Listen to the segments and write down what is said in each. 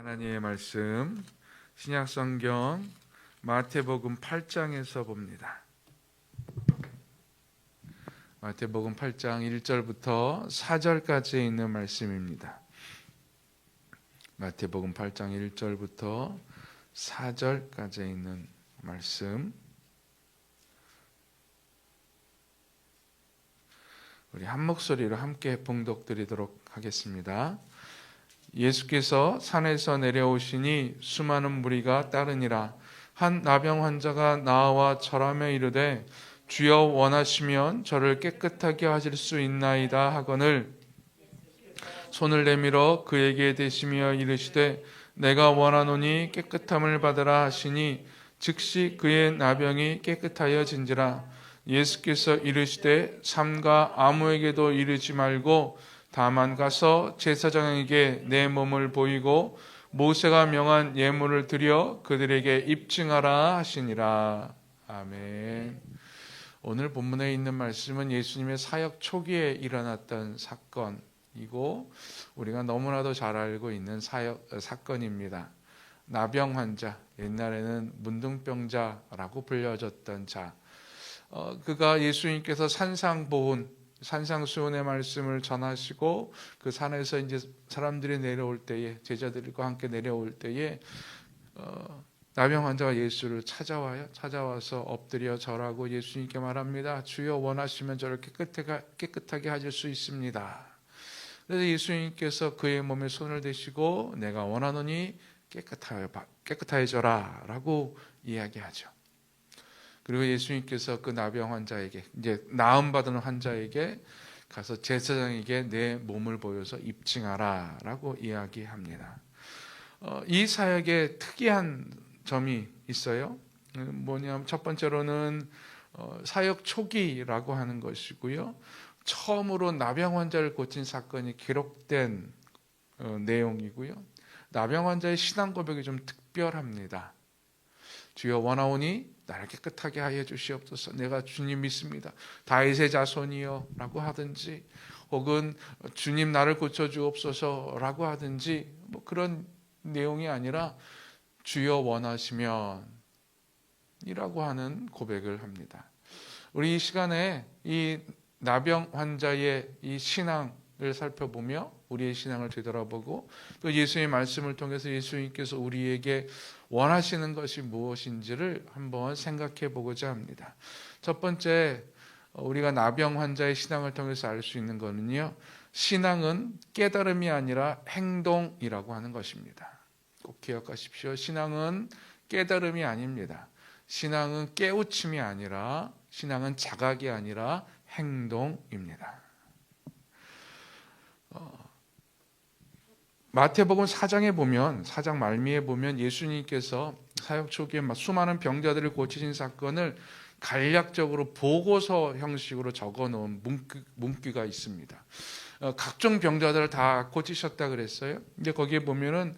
하나님의 말씀 신약성경 마태복음 8장에서 봅니다. 마태복음 8장 1절부터 4절까지 있는 말씀입니다. 마태복음 8장 1절부터 4절까지 있는 말씀, 우리 한 목소리로 함께 봉독드리도록 하겠습니다. 예수께서 산에서 내려오시니 수많은 무리가 따르니라. 한 나병 환자가 나와 절하며 이르되 주여 원하시면 저를 깨끗하게 하실 수 있나이다 하거늘 손을 내밀어 그에게 대시며 이르시되 내가 원하노니 깨끗함을 받으라 하시니 즉시 그의 나병이 깨끗하여진지라. 예수께서 이르시되 삼가 아무에게도 이르지 말고 다만 가서 제사장에게 내 몸을 보이고 모세가 명한 예물을 드려 그들에게 입증하라 하시니라. 아멘. 오늘 본문에 있는 말씀은 예수님의 사역 초기에 일어났던 사건이고 우리가 너무나도 잘 알고 있는 사건입니다. 나병 환자, 옛날에는 문둥병자라고 불려졌던 자, 그가 예수님께서 산상수훈의 말씀을 전하시고 그 산에서 이제 사람들이 내려올 때에, 제자들과 함께 내려올 때에 나병 환자가 예수를 찾아와서 엎드려 절하고 예수님께 말합니다. 주여 원하시면 저를 깨끗하게 하실 수 있습니다. 그래서 예수님께서 그의 몸에 손을 대시고 내가 원하노니 깨끗하여져라 라고 이야기하죠. 그리고 예수님께서 그 나병 환자에게, 이제 나음받은 환자에게 가서 제사장에게 내 몸을 보여서 입증하라 라고 이야기합니다. 이 사역에 특이한 점이 있어요. 뭐냐면 첫 번째로는 사역 초기라고 하는 것이고요. 처음으로 나병 환자를 고친 사건이 기록된 내용이고요. 나병 환자의 신앙 고백이 좀 특별합니다. 주여 원하오니 나를 깨끗하게 하여 주시옵소서. 내가 주님 믿습니다. 다윗의 자손이여 라고 하든지, 혹은 주님 나를 고쳐주옵소서 라고 하든지, 뭐 그런 내용이 아니라 주여 원하시면 이라고 하는 고백을 합니다. 우리 이 시간에 이 나병 환자의 이 신앙을 살펴보며 우리의 신앙을 되돌아보고 또 예수의 말씀을 통해서 예수님께서 우리에게 원하시는 것이 무엇인지를 한번 생각해 보고자 합니다. 첫 번째, 우리가 나병 환자의 신앙을 통해서 알 수 있는 것은요, 신앙은 깨달음이 아니라 행동이라고 하는 것입니다. 꼭 기억하십시오. 신앙은 깨달음이 아닙니다. 신앙은 깨우침이 아니라, 신앙은 자각이 아니라 행동입니다. 마태복음 4장에 보면, 4장 말미에 보면 예수님께서 사역 초기에 수많은 병자들을 고치신 사건을 간략적으로 보고서 형식으로 적어놓은 문구가 있습니다. 각종 병자들을 다 고치셨다 그랬어요. 근데 거기에 보면은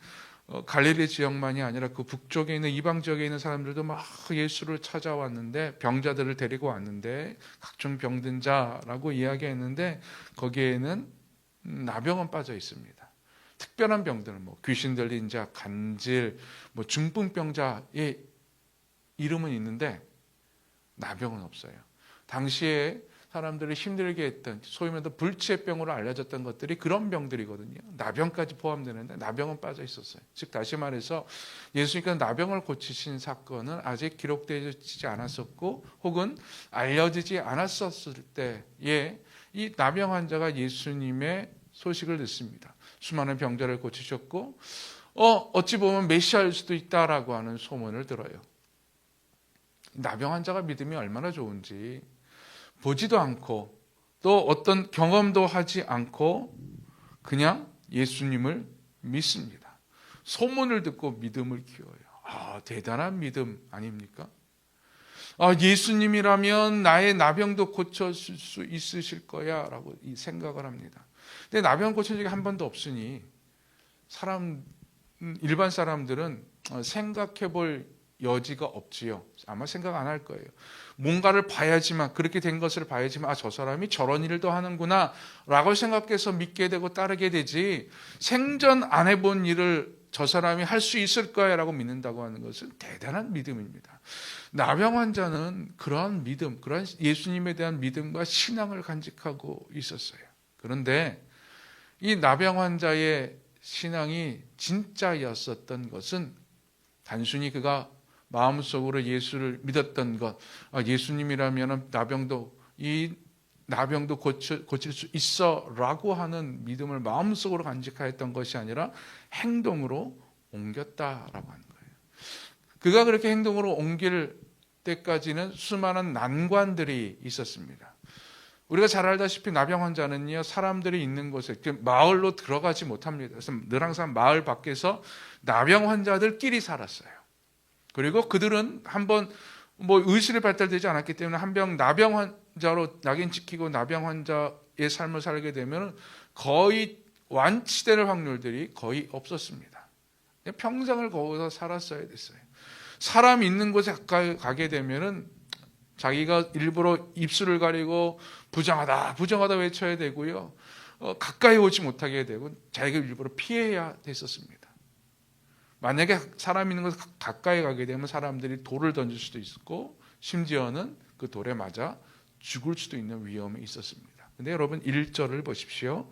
갈릴리 지역만이 아니라 그 북쪽에 있는 이방 지역에 있는 사람들도 막 예수를 찾아왔는데, 병자들을 데리고 왔는데 각종 병든 자라고 이야기했는데 거기에는 나병은 빠져 있습니다. 특별한 병들은 뭐 귀신 들린 자, 간질, 뭐 중풍병자의 이름은 있는데 나병은 없어요. 당시에 사람들을 힘들게 했던, 소위 말해서 불치병으로 알려졌던 것들이 그런 병들이거든요. 나병까지 포함되는데 나병은 빠져 있었어요. 즉 다시 말해서 예수님께서 나병을 고치신 사건은 아직 기록되지 않았었고, 혹은 알려지지 않았었을 때에 이 나병 환자가 예수님의 소식을 듣습니다. 수많은 병자를 고치셨고 어찌 보면 메시아일 수도 있다라고 하는 소문을 들어요. 나병 환자가 믿음이 얼마나 좋은지, 보지도 않고 또 어떤 경험도 하지 않고 그냥 예수님을 믿습니다. 소문을 듣고 믿음을 키워요. 대단한 믿음 아닙니까? 예수님이라면 나의 나병도 고쳐줄 수 있으실 거야 라고 생각을 합니다. 근데 나병 고친 적이 한 번도 없으니 일반 사람들은 생각해 볼 여지가 없지요. 아마 생각 안 할 거예요. 뭔가를 봐야지만, 그렇게 된 것을 봐야지만 저 사람이 저런 일도 하는구나 라고 생각해서 믿게 되고 따르게 되지, 생전 안 해본 일을 저 사람이 할 수 있을 거야라고 믿는다고 하는 것은 대단한 믿음입니다. 나병 환자는 그러한 믿음, 그러한 예수님에 대한 믿음과 신앙을 간직하고 있었어요. 그런데 이 나병 환자의 신앙이 진짜였었던 것은 단순히 그가 마음속으로 예수를 믿었던 것, 예수님이라면 이 나병도 고칠 수 있어라고 하는 믿음을 마음속으로 간직하였던 것이 아니라 행동으로 옮겼다라고 하는 거예요. 그가 그렇게 행동으로 옮길 때까지는 수많은 난관들이 있었습니다. 우리가 잘 알다시피 나병 환자는요, 사람들이 있는 곳에 마을로 들어가지 못합니다. 그래서 늘 항상 마을 밖에서 나병 환자들끼리 살았어요. 그리고 그들은 한번 의식이 발달되지 않았기 때문에 나병 환자로 낙인 찍히고 나병 환자의 삶을 살게 되면 거의 완치될 확률들이 거의 없었습니다. 평생을 거기서 살았어야 됐어요. 사람 있는 곳에 가까이 가게 되면은 자기가 일부러 입술을 가리고 부정하다 외쳐야 되고요. 가까이 오지 못하게 되고 자기가 일부러 피해야 됐었습니다. 만약에 사람 있는 곳에 가까이 가게 되면 사람들이 돌을 던질 수도 있었고 심지어는 그 돌에 맞아 죽을 수도 있는 위험이 있었습니다. 근데 여러분 1절을 보십시오.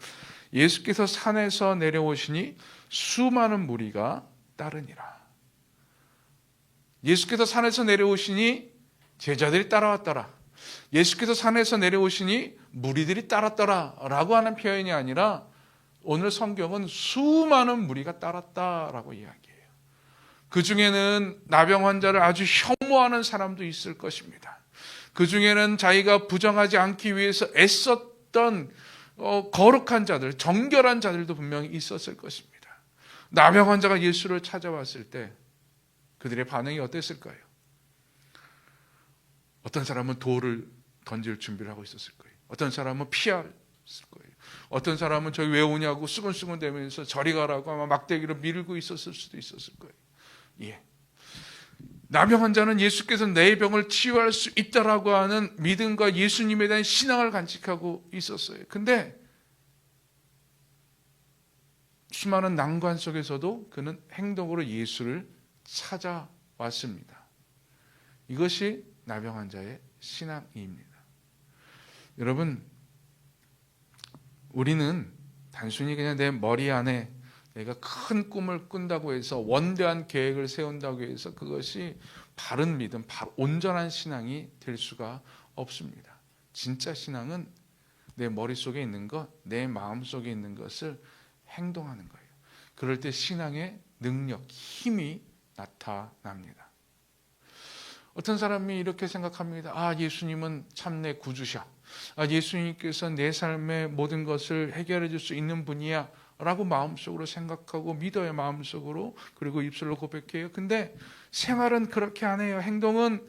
예수께서 산에서 내려오시니 수많은 무리가 따르니라. 예수께서 산에서 내려오시니 제자들이 따라왔더라. 예수께서 산에서 내려오시니 무리들이 따랐더라 라고 하는 표현이 아니라 오늘 성경은 수많은 무리가 따랐다라고 이야기해요. 그 중에는 나병 환자를 아주 혐오하는 사람도 있을 것입니다. 그 중에는 자기가 부정하지 않기 위해서 애썼던 거룩한 자들, 정결한 자들도 분명히 있었을 것입니다. 나병 환자가 예수를 찾아왔을 때 그들의 반응이 어땠을까요? 어떤 사람은 돌을 던질 준비를 하고 있었을 거예요. 어떤 사람은 피했을 거예요. 어떤 사람은 저기 왜 오냐고 수근수근 대면서 저리 가라고 아마 막대기로 밀고 있었을 수도 있었을 거예요. 예. 나병 환자는 예수께서 내 병을 치유할 수 있다라고 하는 믿음과 예수님에 대한 신앙을 간직하고 있었어요. 근데 수많은 난관 속에서도 그는 행동으로 예수를 찾아왔습니다. 이것이 나병 환자의 신앙입니다. 여러분, 우리는 단순히 그냥 내 머리 안에 내가 큰 꿈을 꾼다고 해서 원대한 계획을 세운다고 해서 그것이 바른 믿음, 온전한 신앙이 될 수가 없습니다. 진짜 신앙은 내 머릿속에 있는 것, 내 마음속에 있는 것을 행동하는 거예요. 그럴 때 신앙의 능력, 힘이 나타납니다. 어떤 사람이 이렇게 생각합니다. 예수님은 참 내 구주셔. 예수님께서 내 삶의 모든 것을 해결해 줄 수 있는 분이야 라고 마음속으로 생각하고 믿어요. 마음속으로. 그리고 입술로 고백해요. 근데 생활은 그렇게 안 해요. 행동은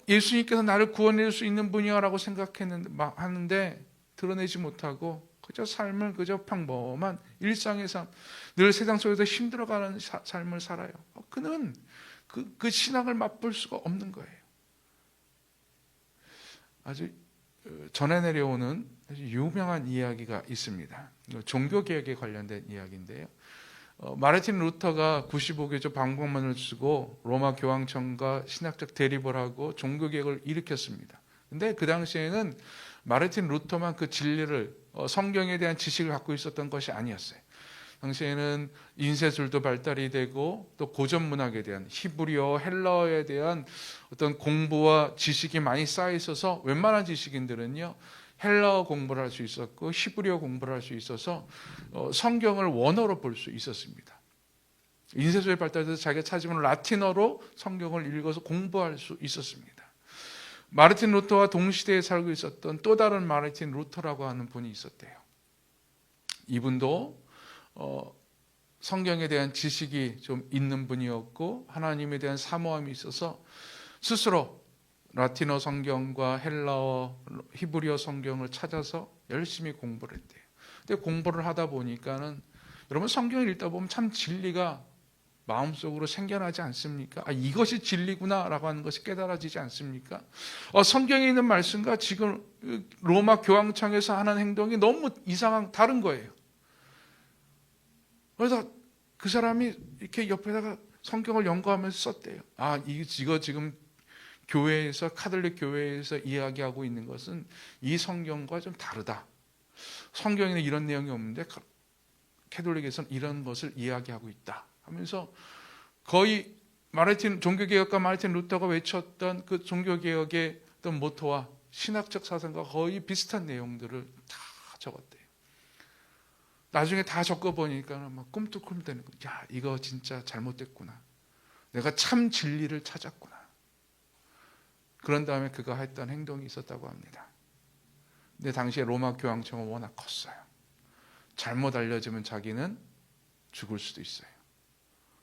예수님께서 나를 구원해 줄 수 있는 분이야 라고 하는데 드러내지 못하고 그저 삶을 그저 평범한 일상의 삶, 늘 세상 속에서 힘들어가는 삶을 살아요. 그는 그 신앙을 맛볼 수가 없는 거예요. 아주 전해 내려오는 아주 유명한 이야기가 있습니다. 종교개혁에 관련된 이야기인데요. 마르틴 루터가 95개조 방법문을 쓰고 로마 교황청과 신학적 대립을 하고 종교개혁을 일으켰습니다. 근데 그 당시에는 마르틴 루터만 그 진리를 성경에 대한 지식을 갖고 있었던 것이 아니었어요. 당시에는 인쇄술도 발달이 되고 또 고전 문학에 대한 히브리어, 헬라어에 대한 어떤 공부와 지식이 많이 쌓여 있어서 웬만한 지식인들은요 헬라어 공부를 할 수 있었고 히브리어 공부를 할 수 있어서 성경을 원어로 볼 수 있었습니다. 인쇄술이 발달돼서 자기가 찾으면 라틴어로 성경을 읽어서 공부할 수 있었습니다. 마르틴 루터와 동시대에 살고 있었던 또 다른 마르틴 루터라고 하는 분이 있었대요. 이분도 성경에 대한 지식이 좀 있는 분이었고 하나님에 대한 사모함이 있어서 스스로 라틴어 성경과 헬라어, 히브리어 성경을 찾아서 열심히 공부를 했대요. 근데 공부를 하다 보니까는 여러분 성경을 읽다 보면 참 진리가 마음속으로 생겨나지 않습니까? 이것이 진리구나라고 하는 것이 깨달아지지 않습니까? 성경에 있는 말씀과 지금 로마 교황청에서 하는 행동이 너무 다른 거예요. 그래서 그 사람이 이렇게 옆에다가 성경을 연구하면서 썼대요. 이거 지금 교회에서, 카톨릭 교회에서 이야기하고 있는 것은 이 성경과 좀 다르다. 성경에는 이런 내용이 없는데 카톨릭에서는 이런 것을 이야기하고 있다 하면서 거의 종교개혁가 마르틴 루터가 외쳤던 그 종교개혁의 어떤 모토와 신학적 사상과 거의 비슷한 내용들을 다 적었대요. 나중에 다 적어보니까 막 꿈틀꿈틀대는 거예요. 야, 이거 진짜 잘못됐구나. 내가 참 진리를 찾았구나. 그런 다음에 그가 했던 행동이 있었다고 합니다. 근데 당시에 로마 교황청은 워낙 컸어요. 잘못 알려지면 자기는 죽을 수도 있어요.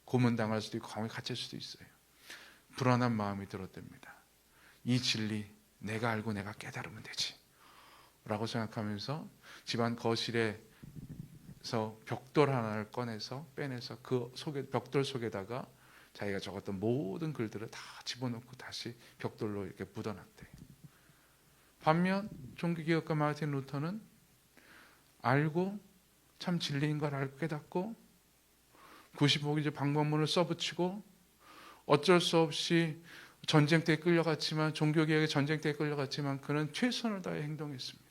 고문당할 수도 있고 감옥에 갇힐 수도 있어요. 불안한 마음이 들었답니다. 이 진리 내가 알고 내가 깨달으면 되지 라고 생각하면서 집안 거실에서 벽돌 하나를 빼내서 그 벽돌 속에다가 자기가 적었던 모든 글들을 다 집어넣고 다시 벽돌로 이렇게 묻어놨대요. 반면 종교개혁가 마르틴 루터는 알고 참 진리인 걸 알고 깨닫고 95기제 방법문을 써붙이고 어쩔 수 없이 전쟁 때 끌려갔지만, 종교개혁의 전쟁 때 끌려갔지만 그는 최선을 다해 행동했습니다.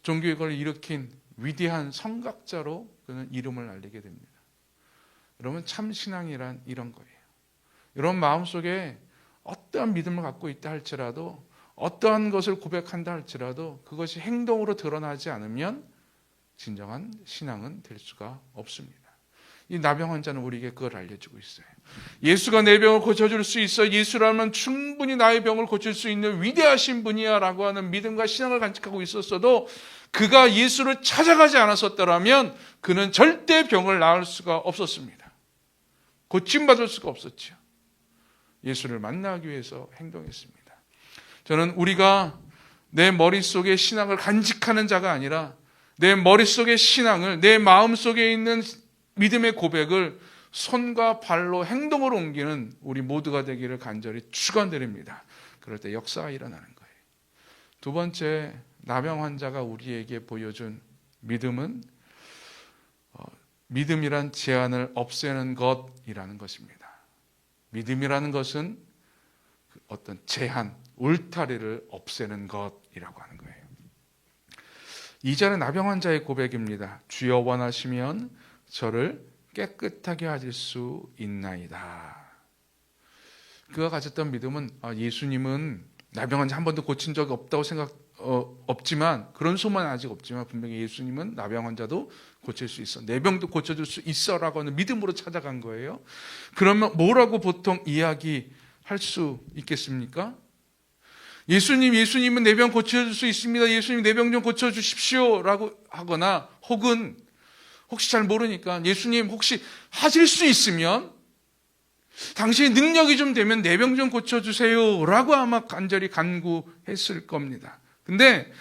종교개혁을 일으킨 위대한 성각자로 그는 이름을 알리게 됩니다. 여러분, 참 신앙이란 이런 거예요. 여러분 마음속에 어떠한 믿음을 갖고 있다 할지라도, 어떠한 것을 고백한다 할지라도 그것이 행동으로 드러나지 않으면 진정한 신앙은 될 수가 없습니다. 이 나병 환자는 우리에게 그걸 알려주고 있어요. 예수가 내 병을 고쳐줄 수 있어. 예수라면 충분히 나의 병을 고칠 수 있는 위대하신 분이야 라고 하는 믿음과 신앙을 간직하고 있었어도 그가 예수를 찾아가지 않았었더라면 그는 절대 병을 나을 수가 없었습니다. 고침받을 수가 없었죠. 예수를 만나기 위해서 행동했습니다. 저는 우리가 내 머릿속에 신앙을 간직하는 자가 아니라 내 머릿속의 신앙을, 내 마음속에 있는 믿음의 고백을 손과 발로 행동으로 옮기는 우리 모두가 되기를 간절히 축원드립니다. 그럴 때 역사가 일어나는 거예요. 두 번째, 나병 환자가 우리에게 보여준 믿음은 믿음이란 제한을 없애는 것이라는 것입니다. 믿음이라는 것은 어떤 제한, 울타리를 없애는 것이라고 하는 거예요. 2절의 나병 환자의 고백입니다. 주여 원하시면 저를 깨끗하게 하실 수 있나이다. 그가 가졌던 믿음은 예수님은 나병 환자 한 번도 고친 적이 없다고 없지만, 그런 소문은 아직 없지만 분명히 예수님은 나병 환자도 고칠 수 있어, 내 병도 고쳐줄 수 있어 라고 하는 믿음으로 찾아간 거예요. 그러면 뭐라고 보통 이야기할 수 있겠습니까? 예수님은 내 병 고쳐줄 수 있습니다. 예수님 내 병 좀 고쳐주십시오 라고 하거나, 혹은 혹시 잘 모르니까 예수님 혹시 하실 수 있으면 당신의 능력이 좀 되면 내 병 좀 고쳐주세요 라고 아마 간절히 간구했을 겁니다. 근데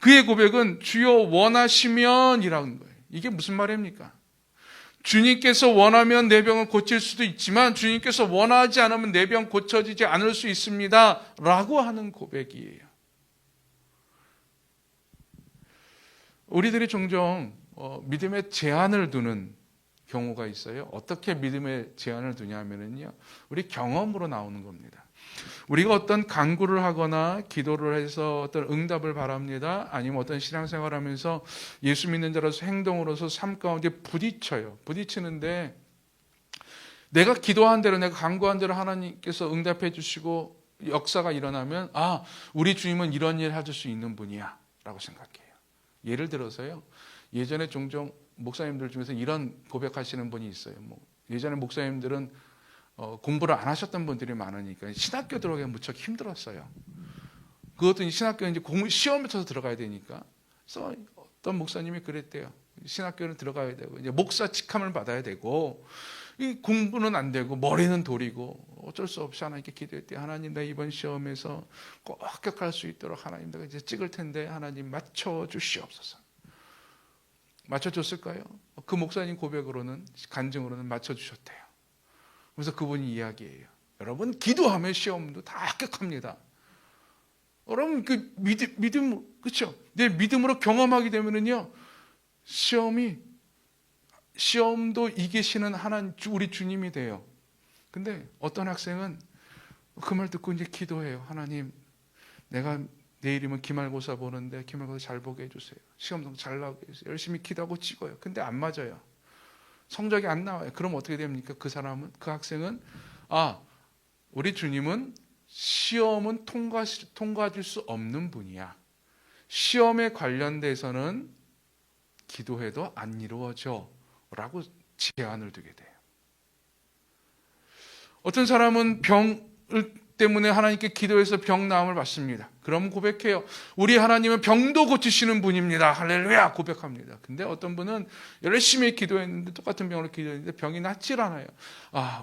그의 고백은 주여 원하시면 이라는 거예요. 이게 무슨 말입니까? 주님께서 원하면 내 병을 고칠 수도 있지만 주님께서 원하지 않으면 내 병 고쳐지지 않을 수 있습니다 라고 하는 고백이에요. 우리들이 종종 믿음의 제한을 두는 경우가 있어요. 어떻게 믿음의 제한을 두냐면요, 우리 경험으로 나오는 겁니다. 우리가 어떤 간구를 하거나 기도를 해서 어떤 응답을 바랍니다. 아니면 어떤 신앙생활을 하면서 예수 믿는 자로서 행동으로서 삶 가운데 부딪혀요. 부딪히는데 내가 기도한 대로, 내가 간구한 대로 하나님께서 응답해 주시고 역사가 일어나면 우리 주님은 이런 일을 해줄 수 있는 분이야 라고 생각해요. 예를 들어서요, 예전에 종종 목사님들 중에서 이런 고백하시는 분이 있어요. 예전에 목사님들은 공부를 안 하셨던 분들이 많으니까 신학교 들어가기 무척 힘들었어요. 그것도 신학교는 이제 시험에 쳐서 들어가야 되니까. 그래서 어떤 목사님이 그랬대요. 신학교는 들어가야 되고 이제 목사 직함을 받아야 되고 이 공부는 안 되고 머리는 돌이고 어쩔 수 없이 하나님께 기도했대요. 하나님, 나 이번 시험에서 꼭 합격할 수 있도록 하나님, 내가 이제 찍을 텐데 하나님 맞춰 주시옵소서. 맞춰줬을까요? 그 목사님 고백으로는, 간증으로는 맞춰주셨대요. 그래서 그분이 이야기해요. 여러분, 기도하면 시험도 다 합격합니다. 여러분, 그 믿음, 그렇죠? 내 믿음으로 경험하게 되면은요, 시험이 시험도 이기시는 하나님, 우리 주님이 돼요. 근데 어떤 학생은 그 말 듣고 이제 기도해요. 하나님, 내가 내일이면 기말고사 보는데 기말고사 잘 보게 해주세요. 시험도 잘 나오게 해주세요. 열심히 기도하고 찍어요. 근데 안 맞아요. 성적이 안 나와요. 그럼 어떻게 됩니까? 그 사람은, 그 학생은, 우리 주님은 시험은 통과될 수 없는 분이야. 시험에 관련돼서는 기도해도 안 이루어져 라고 제한을 두게 돼요. 어떤 사람은 병 때문에 하나님께 기도해서 병 나음을 받습니다. 그럼 고백해요. 우리 하나님은 병도 고치시는 분입니다. 할렐루야 고백합니다. 근데 어떤 분은 열심히 기도했는데, 똑같은 병으로 기도했는데 병이 낫질 않아요.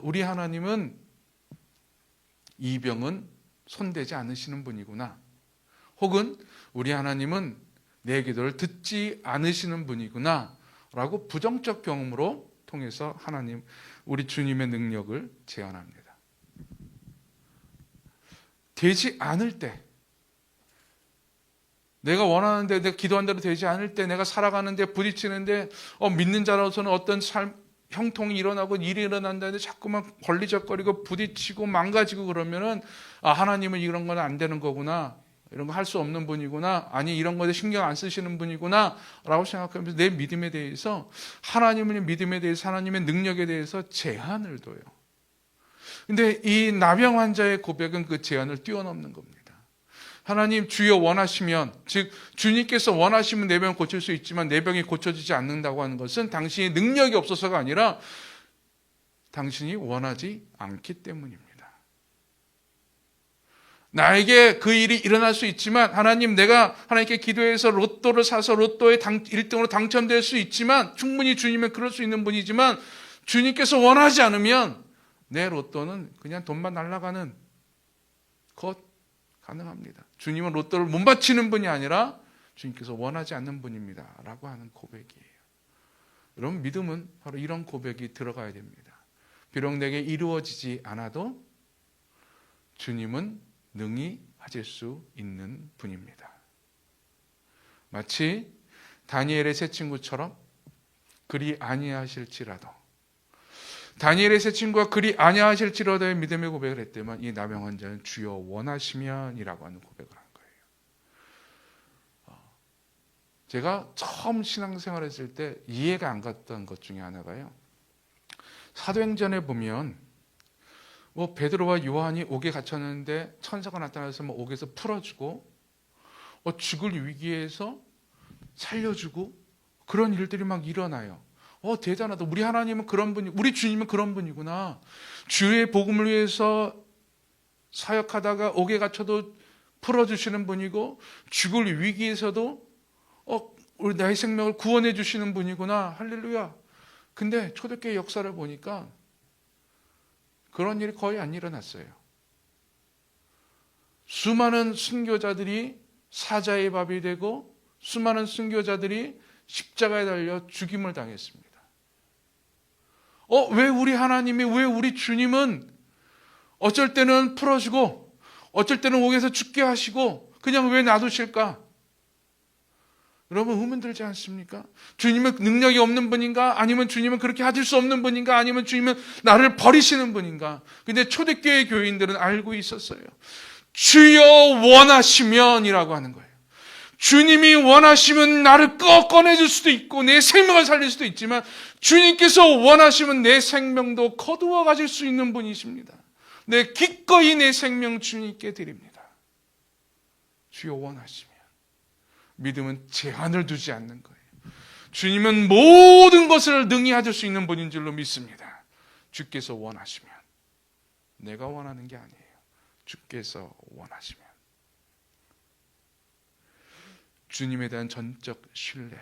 우리 하나님은 이 병은 손대지 않으시는 분이구나. 혹은 우리 하나님은 내 기도를 듣지 않으시는 분이구나 라고 부정적 경험으로 통해서 하나님, 우리 주님의 능력을 제한합니다. 되지 않을 때, 내가 원하는데, 내가 기도한 대로 되지 않을 때, 내가 살아가는데 부딪히는데 믿는 자로서는 어떤 형통이 일어나고 일이 일어난다는데 자꾸만 걸리적거리고 부딪히고 망가지고 그러면은 하나님은 이런 건 안 되는 거구나, 이런 거 할 수 없는 분이구나, 아니 이런 거에 신경 안 쓰시는 분이구나 라고 생각하면서 내 믿음에 대해서, 하나님의 믿음에 대해서, 하나님의 능력에 대해서 제한을 둬요. 근데 이 나병 환자의 고백은 그 제한을 뛰어넘는 겁니다. 하나님, 주여 원하시면, 즉 주님께서 원하시면 내 병을 고칠 수 있지만 내 병이 고쳐지지 않는다고 하는 것은 당신의 능력이 없어서가 아니라 당신이 원하지 않기 때문입니다. 나에게 그 일이 일어날 수 있지만, 하나님, 내가 하나님께 기도해서 로또를 사서 로또에 1등으로 당첨될 수 있지만, 충분히 주님은 그럴 수 있는 분이지만, 주님께서 원하지 않으면 내 로또는 그냥 돈만 날아가는 것 가능합니다. 주님은 로또를 못 바치는 분이 아니라 주님께서 원하지 않는 분입니다 라고 하는 고백이에요. 여러분, 믿음은 바로 이런 고백이 들어가야 됩니다. 비록 내게 이루어지지 않아도 주님은 능히 하실 수 있는 분입니다. 마치 다니엘의 세 친구처럼 그리 아니하실지라도, 다니엘의 세 친구가 그리 아니하실지라도의 믿음의 고백을 했더만 이 나병 환자는 주여 원하시면이라고 하는 고백을 한 거예요. 제가 처음 신앙생활 했을 때 이해가 안 갔던 것 중에 하나가요, 사도행전에 보면 베드로와 요한이 옥에 갇혔는데 천사가 나타나서 옥에서 풀어주고 죽을 위기에서 살려주고 그런 일들이 막 일어나요. 대단하다. 우리 하나님은 그런 분이, 우리 주님은 그런 분이구나. 주의 복음을 위해서 사역하다가 옥에 갇혀도 풀어주시는 분이고, 죽을 위기에서도 우리 나의 생명을 구원해 주시는 분이구나. 할렐루야. 근데 초대교회 역사를 보니까 그런 일이 거의 안 일어났어요. 수많은 순교자들이 사자의 밥이 되고, 수많은 순교자들이 십자가에 달려 죽임을 당했습니다. 왜 우리 하나님이, 왜 우리 주님은 어쩔 때는 풀어주고 어쩔 때는 옥에서 죽게 하시고 그냥 왜 놔두실까? 여러분, 의문 들지 않습니까? 주님은 능력이 없는 분인가? 아니면 주님은 그렇게 하실 수 없는 분인가? 아니면 주님은 나를 버리시는 분인가? 근데 초대교회 교인들은 알고 있었어요. 주여 원하시면이라고 하는 거예요. 주님이 원하시면 나를 꺼내줄 수도 있고 내 생명을 살릴 수도 있지만, 주님께서 원하시면 내 생명도 거두어 가질 수 있는 분이십니다. 기꺼이 내 생명 주님께 드립니다. 주여 원하시면. 믿음은 제한을 두지 않는 거예요. 주님은 모든 것을 능히 하실 수 있는 분인 줄로 믿습니다. 주께서 원하시면. 내가 원하는 게 아니에요. 주께서 원하시면. 주님에 대한 전적 신뢰,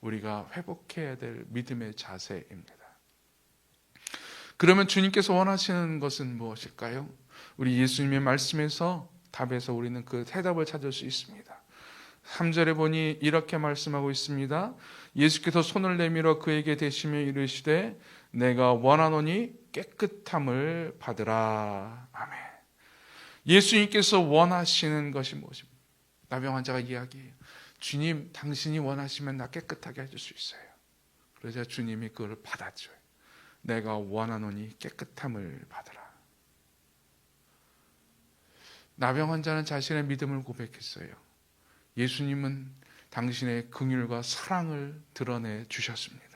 우리가 회복해야 될 믿음의 자세입니다. 그러면 주님께서 원하시는 것은 무엇일까요? 우리 예수님의 말씀에서, 답에서 우리는 그 대답을 찾을 수 있습니다. 3절에 보니 이렇게 말씀하고 있습니다. 예수께서 손을 내밀어 그에게 대시며 이르시되 내가 원하노니 깨끗함을 받으라. 아멘. 예수님께서 원하시는 것이 무엇입니까? 나병 환자가 이야기해요. 주님, 당신이 원하시면 나 깨끗하게 해줄 수 있어요. 그러자 주님이 그걸 받아줘요. 내가 원하노니 깨끗함을 받으라. 나병 환자는 자신의 믿음을 고백했어요. 예수님은 당신의 긍휼과 사랑을 드러내 주셨습니다.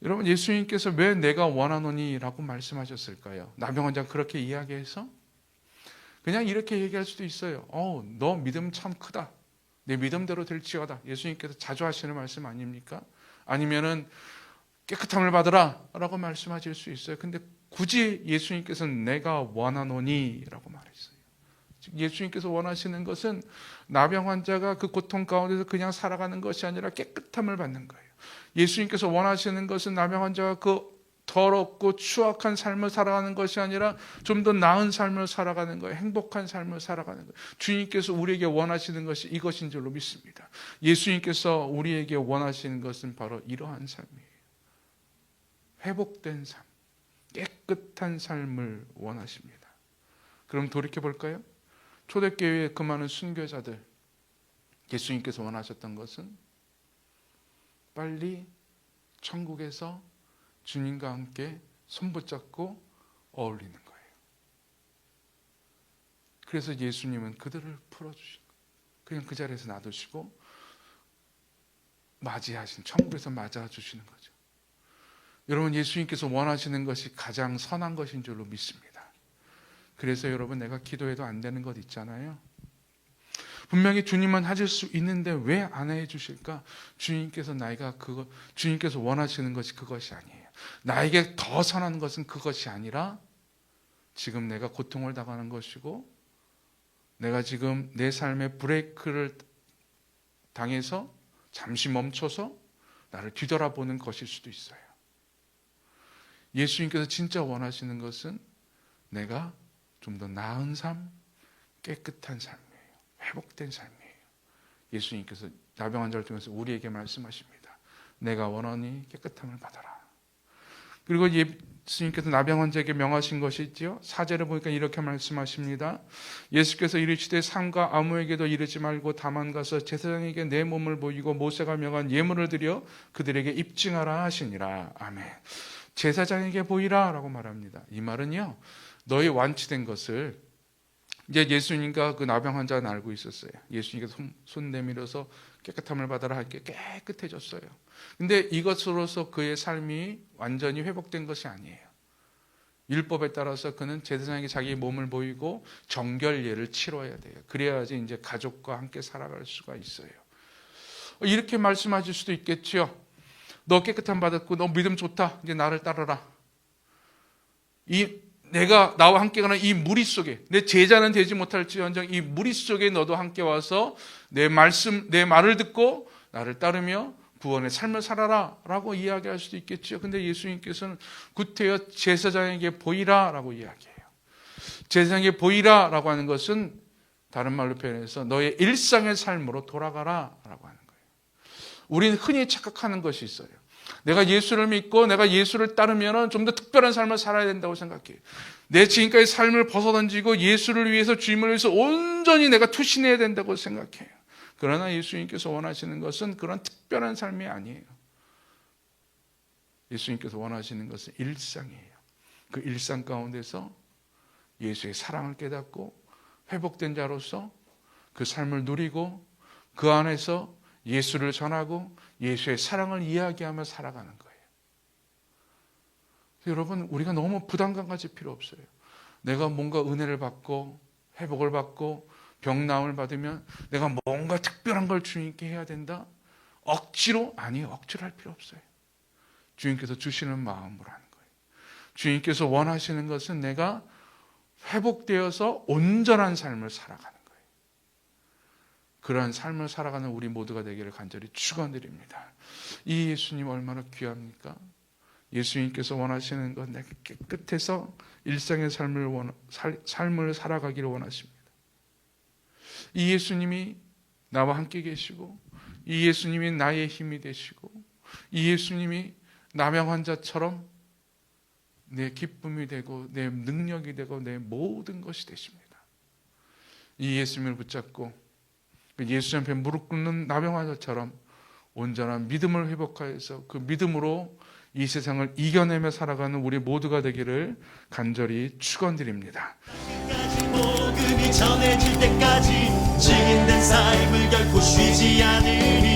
여러분, 예수님께서 왜 내가 원하노니 라고 말씀하셨을까요? 나병 환자가 그렇게 이야기해서 그냥 이렇게 얘기할 수도 있어요. 너 믿음 참 크다. 내 믿음대로 될지어다. 예수님께서 자주 하시는 말씀 아닙니까? 아니면은 깨끗함을 받으라 라고 말씀하실 수 있어요. 근데 굳이 예수님께서는 내가 원하노니 라고 말했어요. 예수님께서 원하시는 것은 나병 환자가 그 고통 가운데서 그냥 살아가는 것이 아니라 깨끗함을 받는 거예요. 예수님께서 원하시는 것은 나병 환자가 그 더럽고 추악한 삶을 살아가는 것이 아니라 좀 더 나은 삶을 살아가는 거예요. 행복한 삶을 살아가는 거예요. 주님께서 우리에게 원하시는 것이 이것인 줄로 믿습니다. 예수님께서 우리에게 원하시는 것은 바로 이러한 삶이에요. 회복된 삶, 깨끗한 삶을 원하십니다. 그럼 돌이켜볼까요? 초대교회의 그 많은 순교자들, 예수님께서 원하셨던 것은 빨리 천국에서 주님과 함께 손붙잡고 어울리는 거예요. 그래서 예수님은 그들을 풀어주신 거예요. 그냥 그 자리에서 놔두시고 천국에서 맞아주시는 거죠. 여러분, 예수님께서 원하시는 것이 가장 선한 것인 줄로 믿습니다. 그래서 여러분, 내가 기도해도 안 되는 것 있잖아요. 분명히 주님은 하실 수 있는데 왜 안 해주실까? 주님께서 원하시는 것이 그것이 아니에요. 나에게 더 선한 것은 그것이 아니라 지금 내가 고통을 당하는 것이고 내가 지금 내 삶의 브레이크를 당해서 잠시 멈춰서 나를 뒤돌아보는 것일 수도 있어요. 예수님께서 진짜 원하시는 것은 내가 좀 더 나은 삶, 깨끗한 삶이에요. 회복된 삶이에요. 예수님께서 나병 환자를 통해서 우리에게 말씀하십니다. 내가 원하니 깨끗함을 받아라. 그리고 예수님께서 나병 환자에게 명하신 것이 있지요. 4절을 보니까 이렇게 말씀하십니다. 예수께서 이르시되 삼가 아무에게도 이르지 말고 다만 가서 제사장에게 내 몸을 보이고 모세가 명한 예물을 드려 그들에게 입증하라 하시니라. 아멘. 제사장에게 보이라 라고 말합니다. 이 말은요, 너희 완치된 것을 이제 예수님과 그 나병 환자는 알고 있었어요. 예수님께서 손 내밀어서 깨끗함을 받아라 할 게 깨끗해졌어요. 근데 이것으로서 그의 삶이 완전히 회복된 것이 아니에요. 율법에 따라서 그는 제사장에게 자기 몸을 보이고 정결예를 치러야 돼요. 그래야지 이제 가족과 함께 살아갈 수가 있어요. 이렇게 말씀하실 수도 있겠죠. 너 깨끗함 받았고 너 믿음 좋다. 이제 나를 따르라. 내가 나와 함께 가는 이 무리 속에 내 제자는 되지 못할지언정 이 무리 속에 너도 함께 와서 내 말을 듣고 나를 따르며 구원의 삶을 살아라 라고 이야기할 수도 있겠죠. 근데 예수님께서는 구태여 제사장에게 보이라 라고 이야기해요. 제사장에게 보이라 라고 하는 것은 다른 말로 표현해서 너의 일상의 삶으로 돌아가라 라고 하는 거예요. 우리는 흔히 착각하는 것이 있어요. 내가 예수를 믿고 내가 예수를 따르면 좀 더 특별한 삶을 살아야 된다고 생각해요. 내 지금까지 삶을 벗어던지고 예수를 위해서 주님을 위해서 온전히 내가 투신해야 된다고 생각해요. 그러나 예수님께서 원하시는 것은 그런 특별한 삶이 아니에요. 예수님께서 원하시는 것은 일상이에요. 그 일상 가운데서 예수의 사랑을 깨닫고 회복된 자로서 그 삶을 누리고 그 안에서 예수를 전하고 예수의 사랑을 이야기하며 살아가는 거예요. 여러분, 우리가 너무 부담감 가질 필요 없어요. 내가 뭔가 은혜를 받고 회복을 받고 병나음을 받으면 내가 뭔가 특별한 걸 주님께 해야 된다? 억지로? 아니에요. 억지로 할 필요 없어요. 주님께서 주시는 마음으로 하는 거예요. 주님께서 원하시는 것은 내가 회복되어서 온전한 삶을 살아가는 거예요. 그러한 삶을 살아가는 우리 모두가 되기를 간절히 축원드립니다. 이 예수님 얼마나 귀합니까? 예수님께서 원하시는 건 내가 깨끗해서 일상의 삶을 살아가기를 원하십니다. 이 예수님이 나와 함께 계시고 이 예수님이 나의 힘이 되시고 이 예수님이 나병 환자처럼 내 기쁨이 되고 내 능력이 되고 내 모든 것이 되십니다. 이 예수님을 붙잡고 예수 앞에 무릎 꿇는 나병 환자처럼 온전한 믿음을 회복하여서 그 믿음으로 이 세상을 이겨내며 살아가는 우리 모두가 되기를 간절히 축원드립니다. 복음이 전해질 때까지 증인된 삶을 결코 쉬지 않으리.